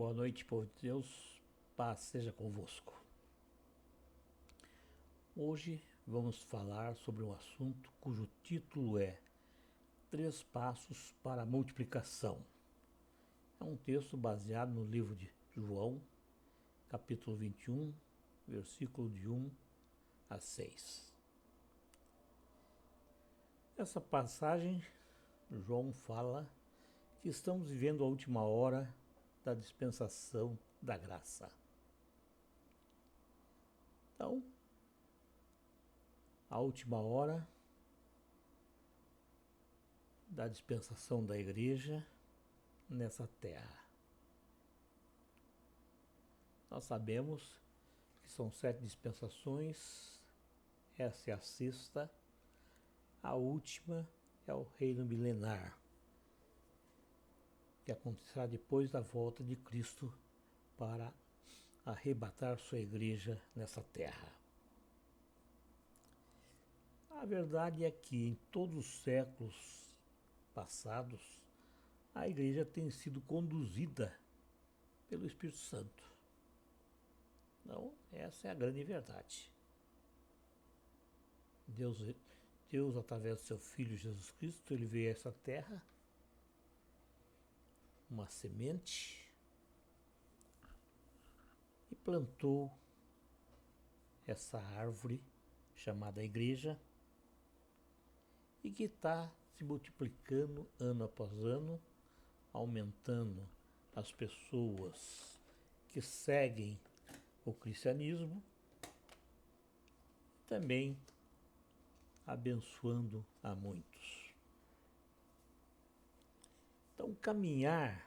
Boa noite, povo de Deus, paz seja convosco. Hoje vamos falar sobre um assunto cujo título é Três Passos para a Multiplicação. É um texto baseado no livro de João, capítulo 21, versículo de 1 a 6. Essa passagem, João fala que estamos vivendo a última hora da dispensação da graça. Então, a última hora da dispensação da igreja nessa terra. Nós sabemos que são 7 dispensações, essa é a sexta, a última é o reino milenar, que acontecerá depois da volta de Cristo para arrebatar sua igreja nessa terra. A verdade é que em todos os séculos passados, a igreja tem sido conduzida pelo Espírito Santo. Então, essa é a grande verdade. Deus, através do seu Filho Jesus Cristo, ele veio a essa terra, uma semente, e plantou essa árvore chamada igreja, e que está se multiplicando ano após ano, aumentando as pessoas que seguem o cristianismo, também abençoando a muitos. Então, caminhar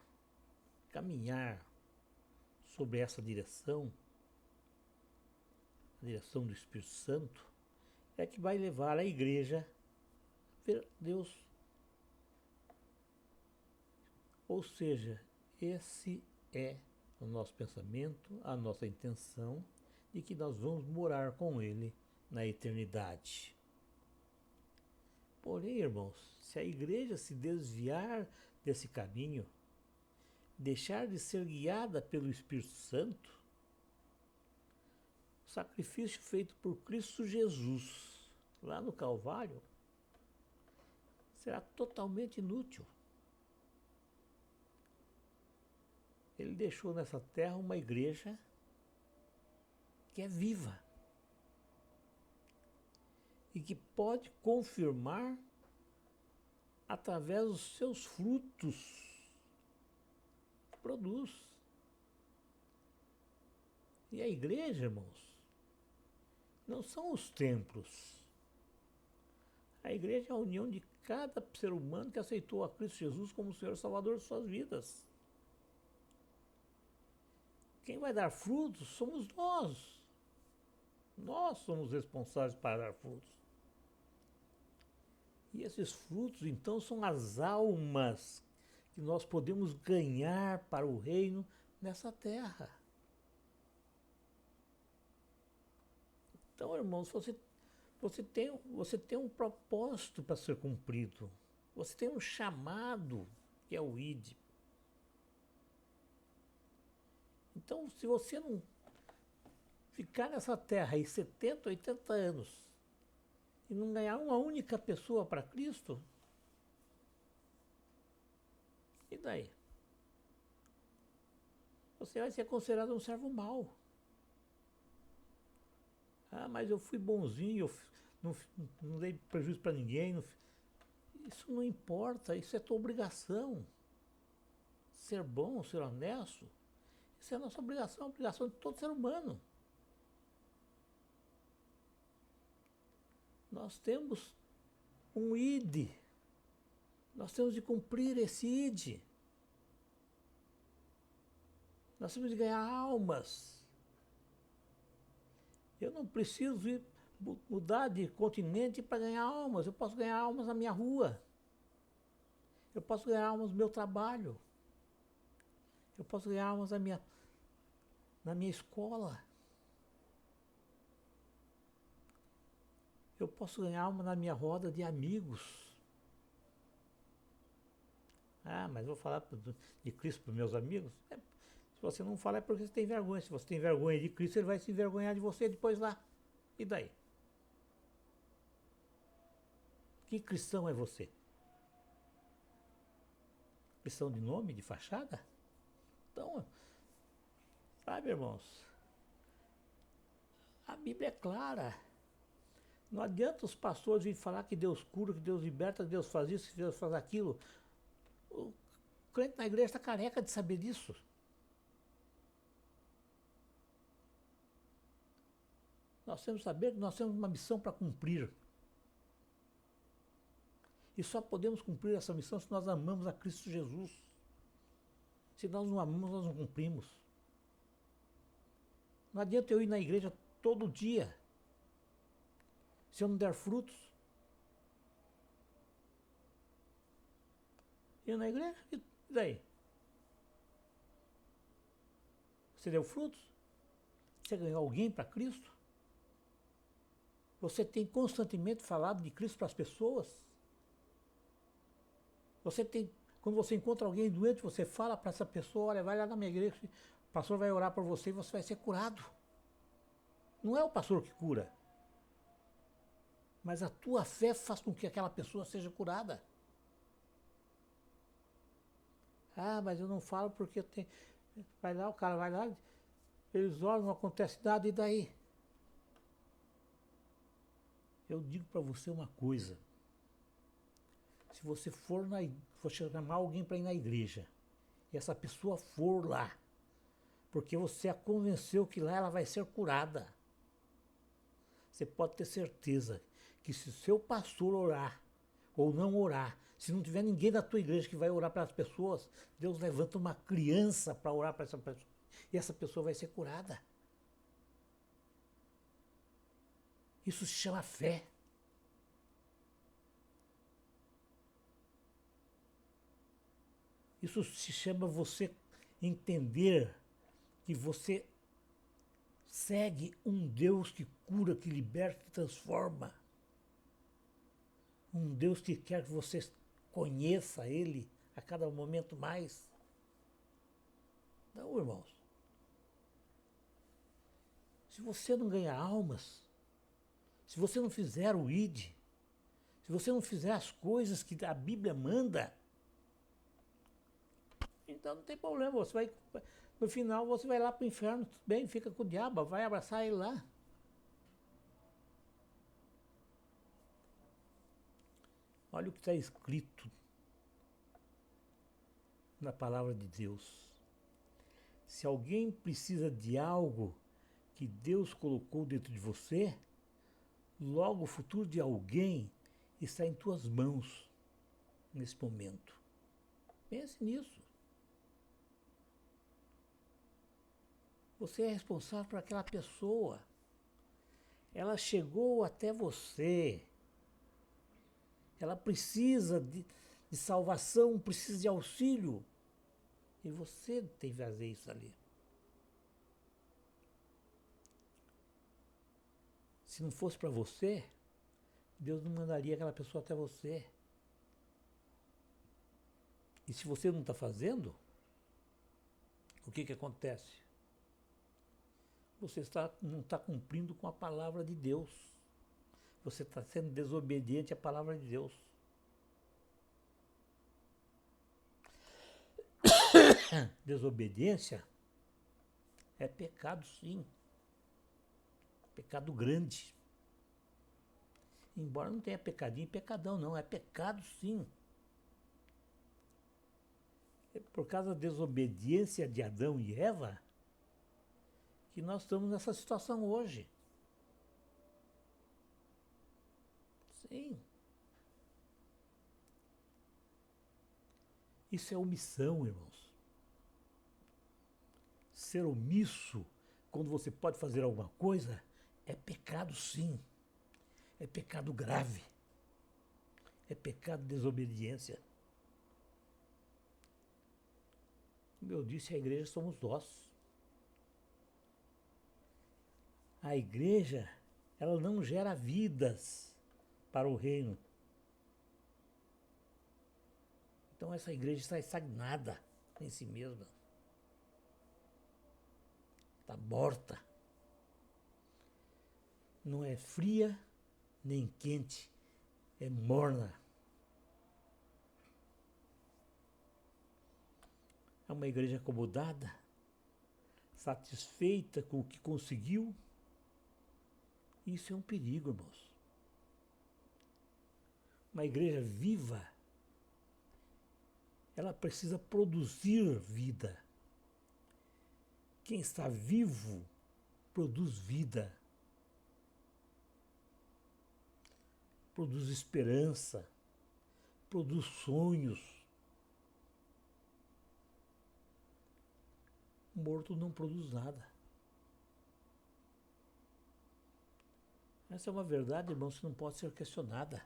sobre essa direção, a direção do Espírito Santo, é que vai levar a igreja a ver Deus. Ou seja, esse é o nosso pensamento, a nossa intenção de que nós vamos morar com Ele na eternidade. Porém, irmãos, se a igreja se desviar desse caminho, deixar de ser guiada pelo Espírito Santo, o sacrifício feito por Cristo Jesus lá no Calvário será totalmente inútil. Ele deixou nessa terra uma igreja que é viva e que pode confirmar através dos seus frutos que produz. E a igreja, irmãos, não são os templos. A igreja é a união de cada ser humano que aceitou a Cristo Jesus como Senhor e Salvador de suas vidas. Quem vai dar frutos somos nós. Nós somos responsáveis para dar frutos. E esses frutos, então, são as almas que nós podemos ganhar para o reino nessa terra. Então, irmãos, você tem um propósito para ser cumprido. Você tem um chamado, que é o ID. Então, se você não ficar nessa terra aí 70, 80 anos e não ganhar uma única pessoa para Cristo, e daí? Você vai ser considerado um servo mau. Ah, mas eu fui bonzinho, não dei prejuízo para ninguém. Isso não importa, isso é tua obrigação. Ser bom, ser honesto, isso é a nossa obrigação, a obrigação de todo ser humano. Nós temos um ID. Nós temos de cumprir esse ID. Nós temos de ganhar almas. Eu não preciso mudar de continente para ganhar almas. Eu posso ganhar almas na minha rua. Eu posso ganhar almas no meu trabalho. Eu posso ganhar almas na minha escola. Eu posso ganhar almas na minha roda de amigos. Ah, mas vou falar de Cristo para os meus amigos? Se você não fala é porque você tem vergonha. Se você tem vergonha de Cristo, ele vai se envergonhar de você depois lá. E daí? Que cristão é você? Cristão de nome, de fachada? Então, sabe, irmãos, a Bíblia é clara. Não adianta os pastores virem falar que Deus cura, que Deus liberta, que Deus faz isso, que Deus faz aquilo. O crente na igreja está careca de saber disso. Nós temos que saber que nós temos uma missão para cumprir. E só podemos cumprir essa missão se nós amamos a Cristo Jesus. Se nós não amamos, nós não cumprimos. Não adianta eu ir na igreja todo dia se eu não der frutos. Ir na igreja, e daí? Você deu frutos? Você ganhou alguém para Cristo? Você tem constantemente falado de Cristo para as pessoas? Quando você encontra alguém doente, você fala para essa pessoa, olha, vai lá na minha igreja, o pastor vai orar por você e você vai ser curado. Não é o pastor que cura, mas a tua fé faz com que aquela pessoa seja curada. Ah, mas eu não falo porque eu tenho... Vai lá, o cara vai lá, eles oram, não acontece nada, e daí? Eu digo para você uma coisa. Se você for chamar alguém para ir na igreja, e essa pessoa for lá, porque você a convenceu que lá ela vai ser curada, você pode ter certeza que se o seu pastor orar ou não orar, se não tiver ninguém da tua igreja que vai orar para as pessoas, Deus levanta uma criança para orar para essa pessoa, e essa pessoa vai ser curada. Isso se chama fé. Isso se chama você entender que você segue um Deus que cura, que liberta, que transforma. Um Deus que quer que você conheça Ele a cada momento mais. Não, irmãos. Se você não ganhar almas, se você não fizer o ID, se você não fizer as coisas que a Bíblia manda, então não tem problema, no final você vai lá para o inferno, tudo bem, fica com o diabo, vai abraçar ele lá. Olha o que está escrito na palavra de Deus. Se alguém precisa de algo que Deus colocou dentro de você, logo o futuro de alguém está em tuas mãos nesse momento. Pense nisso. Você é responsável por aquela pessoa. Ela chegou até você. Ela precisa de salvação, precisa de auxílio. E você tem que fazer isso ali. Se não fosse para você, Deus não mandaria aquela pessoa até você. E se você não está fazendo, o que acontece? Você não está cumprindo com a palavra de Deus. Você está sendo desobediente à palavra de Deus. Desobediência é pecado, sim. Pecado grande. Embora não tenha pecadinho e pecadão, não. É pecado, sim. É por causa da desobediência de Adão e Eva que nós estamos nessa situação hoje. Sim. Isso é omissão, irmãos. Ser omisso quando você pode fazer alguma coisa é pecado, sim. É pecado grave. É pecado de desobediência. Como eu disse, a igreja somos nós. A igreja, ela não gera vidas para o reino. Então essa igreja está estagnada em si mesma. está morta. Não é fria nem quente, é morna. É uma igreja acomodada, satisfeita com o que conseguiu. Isso é um perigo, irmãos. Uma igreja viva, ela precisa produzir vida. Quem está vivo produz vida, produz esperança, produz sonhos. O morto não produz nada. Essa é uma verdade, irmãos, que não pode ser questionada.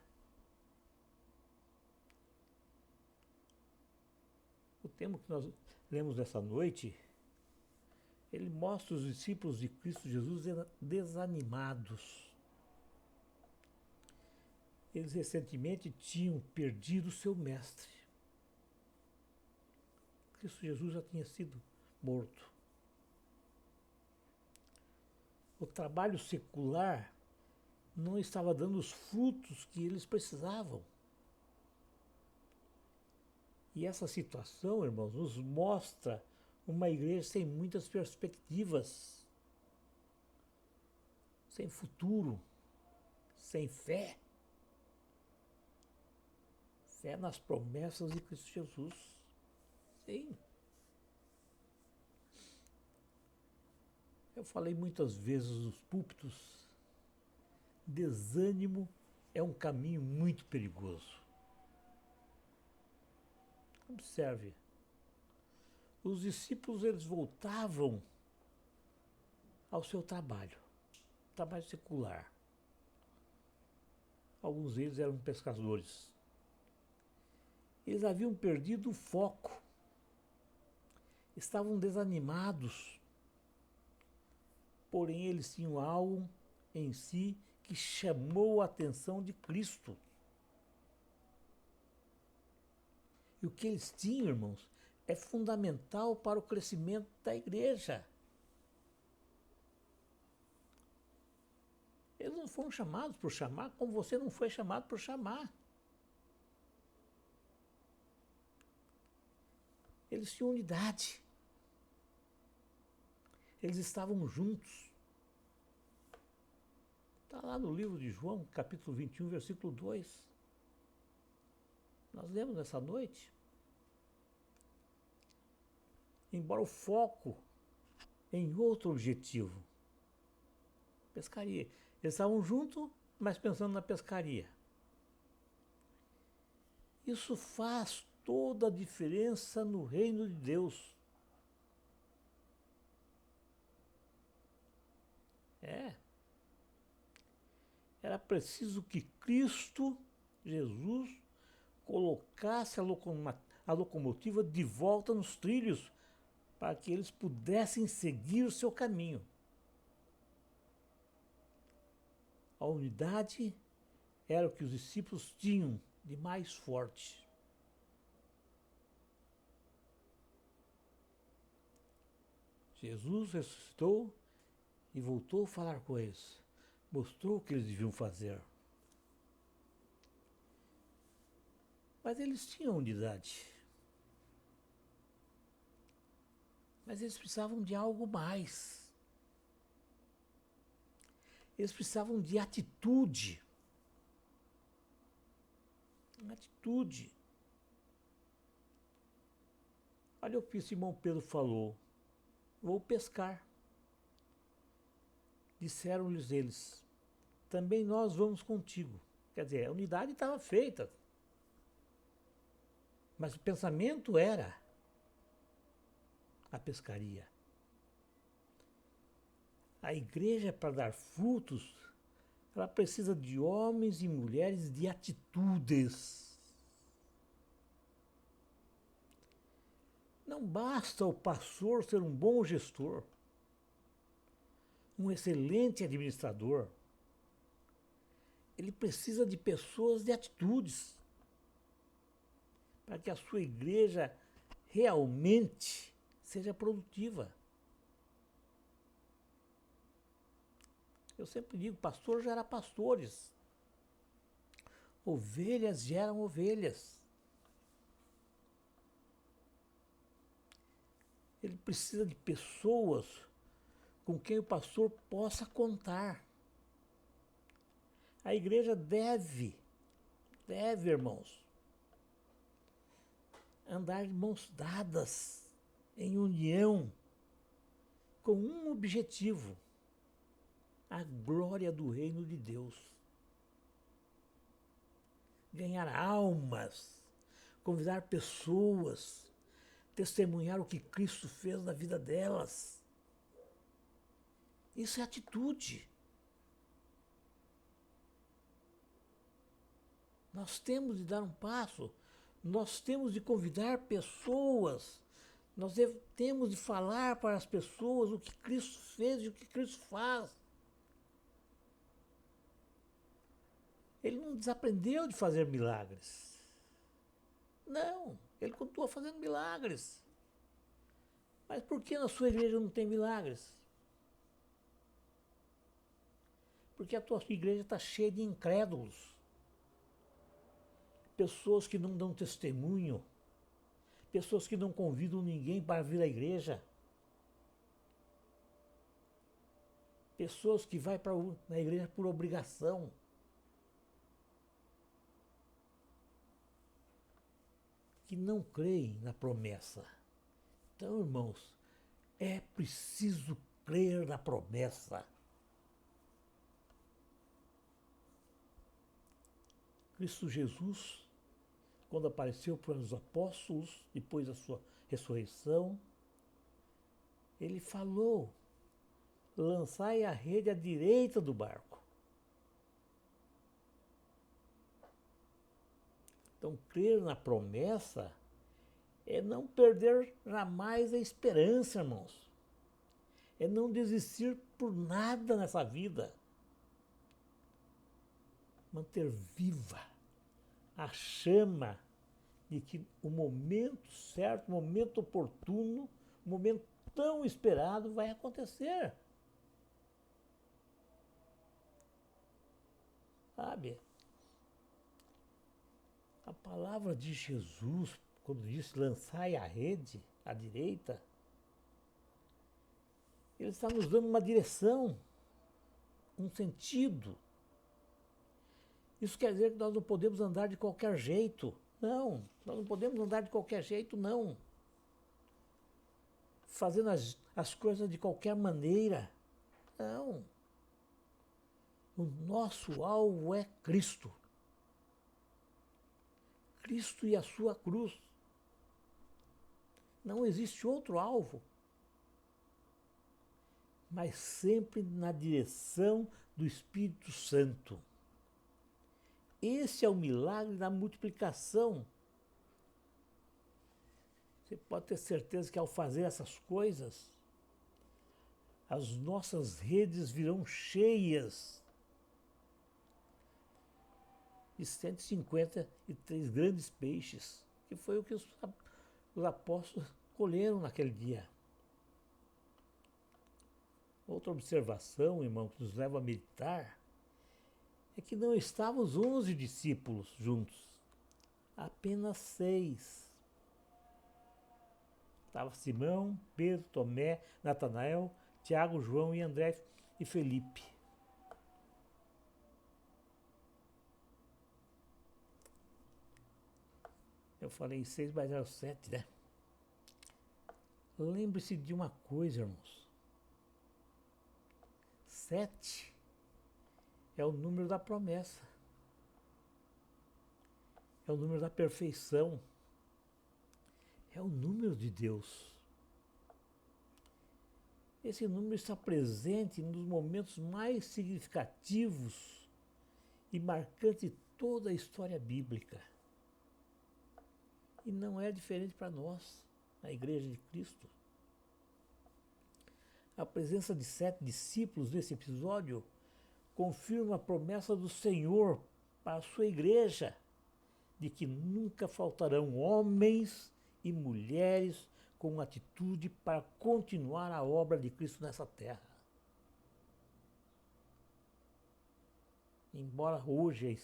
O tema que nós lemos nessa noite, ele mostra os discípulos de Cristo Jesus desanimados. Eles recentemente tinham perdido seu mestre. Cristo Jesus já tinha sido morto. O trabalho secular não estava dando os frutos que eles precisavam. E essa situação, irmãos, nos mostra uma igreja sem muitas perspectivas, sem futuro, sem fé. Fé nas promessas de Cristo Jesus. Sim. Eu falei muitas vezes nos púlpitos, desânimo é um caminho muito perigoso. Observe, os discípulos eles voltavam ao seu trabalho secular. Alguns deles eram pescadores. Eles haviam perdido o foco, estavam desanimados, porém eles tinham algo em si que chamou a atenção de Cristo. E o que eles tinham, irmãos, é fundamental para o crescimento da igreja. Eles não foram chamados por chamar, como você não foi chamado por chamar. Eles tinham unidade. Eles estavam juntos. Está lá no livro de João, capítulo 21, versículo 2. Nós lemos nessa noite. Embora o foco em outro objetivo. Pescaria. Eles estavam juntos, mas pensando na pescaria. Isso faz toda a diferença no reino de Deus. Era preciso que Cristo, Jesus, colocasse a locomotiva de volta nos trilhos para que eles pudessem seguir o seu caminho. A unidade era o que os discípulos tinham de mais forte. Jesus ressuscitou e voltou a falar com eles. Mostrou o que eles deviam fazer. Mas eles tinham unidade. Mas eles precisavam de algo mais. Eles precisavam de atitude. Atitude. Olha o que Simão Pedro falou. Vou pescar. Disseram-lhes eles, também nós vamos contigo. Quer dizer, a unidade estava feita. Mas o pensamento era a pescaria. A igreja, para dar frutos, ela precisa de homens e mulheres de atitudes. Não basta o pastor ser um bom gestor, um excelente administrador. Ele precisa de pessoas de atitudes para que a sua igreja realmente seja produtiva. Eu sempre digo, pastor gera pastores. Ovelhas geram ovelhas. Ele precisa de pessoas com quem o pastor possa contar. A igreja deve, irmãos, andar de mãos dadas, em união, com um objetivo: a glória do reino de Deus. Ganhar almas, convidar pessoas, testemunhar o que Cristo fez na vida delas. Isso é atitude. Nós temos de dar um passo, nós temos de convidar pessoas, nós temos de falar para as pessoas o que Cristo fez e o que Cristo faz. Ele não desaprendeu de fazer milagres. Não, ele continua fazendo milagres. Mas por que na sua igreja não tem milagres? Porque a tua igreja está cheia de incrédulos. Pessoas que não dão testemunho. Pessoas que não convidam ninguém para vir à igreja. Pessoas que vão na igreja por obrigação. Que não creem na promessa. Então, irmãos, é preciso crer na promessa. Cristo Jesus, quando apareceu para os apóstolos, depois da sua ressurreição, ele falou: lançai a rede à direita do barco. Então, crer na promessa é não perder jamais a esperança, irmãos. É não desistir por nada nessa vida. Manter viva a chama de que o momento certo, o momento oportuno, o momento tão esperado vai acontecer. Sabe? A palavra de Jesus, quando disse lançai a rede à direita, ele está nos dando uma direção, um sentido. Isso quer dizer que nós não podemos andar de qualquer jeito. Não, nós não podemos andar de qualquer jeito, não. Fazendo as coisas de qualquer maneira. Não. O nosso alvo é Cristo. Cristo e a sua cruz. Não existe outro alvo. Mas sempre na direção do Espírito Santo. Esse é o milagre da multiplicação. Você pode ter certeza que ao fazer essas coisas, as nossas redes virão cheias de 153 grandes peixes, que foi o que os apóstolos colheram naquele dia. Outra observação, irmão, que nos leva a meditar, é que não estavam os 11 discípulos juntos, apenas 6. Estava Simão, Pedro, Tomé, Natanael, Tiago, João e André e Felipe. Eu falei 6, mas eram 7, né? Lembre-se de uma coisa, irmãos. 7 é o número da promessa. É o número da perfeição. É o número de Deus. Esse número está presente nos momentos mais significativos e marcantes de toda a história bíblica. E não é diferente para nós, na Igreja de Cristo. A presença de 7 discípulos nesse episódio confirma a promessa do Senhor para a sua igreja, de que nunca faltarão homens e mulheres com atitude para continuar a obra de Cristo nessa terra. Embora hoje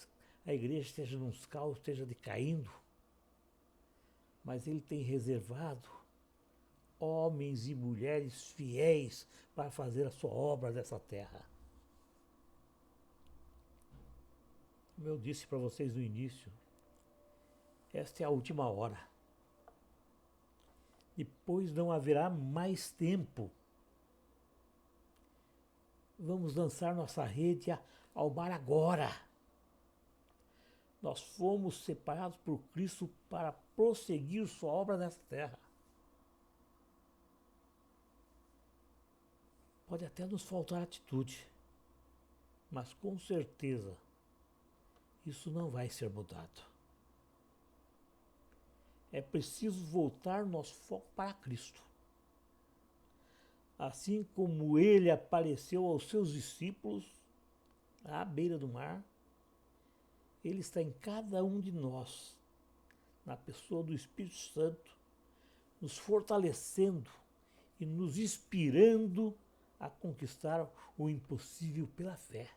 a igreja esteja nos caos, esteja decaindo, mas ele tem reservado homens e mulheres fiéis para fazer a sua obra dessa terra. Como eu disse para vocês no início, esta é a última hora. Depois não haverá mais tempo. Vamos lançar nossa rede ao mar agora. Nós fomos separados por Cristo para prosseguir sua obra nessa terra. Pode até nos faltar atitude, mas com certeza isso não vai ser mudado. É preciso voltar nosso foco para Cristo. Assim como ele apareceu aos seus discípulos à beira do mar, ele está em cada um de nós, na pessoa do Espírito Santo, nos fortalecendo e nos inspirando a conquistar o impossível pela fé.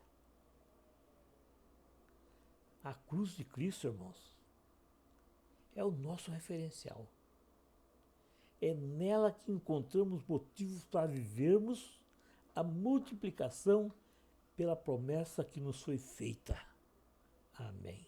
A cruz de Cristo, irmãos, é o nosso referencial. É nela que encontramos motivos para vivermos a multiplicação pela promessa que nos foi feita. Amém.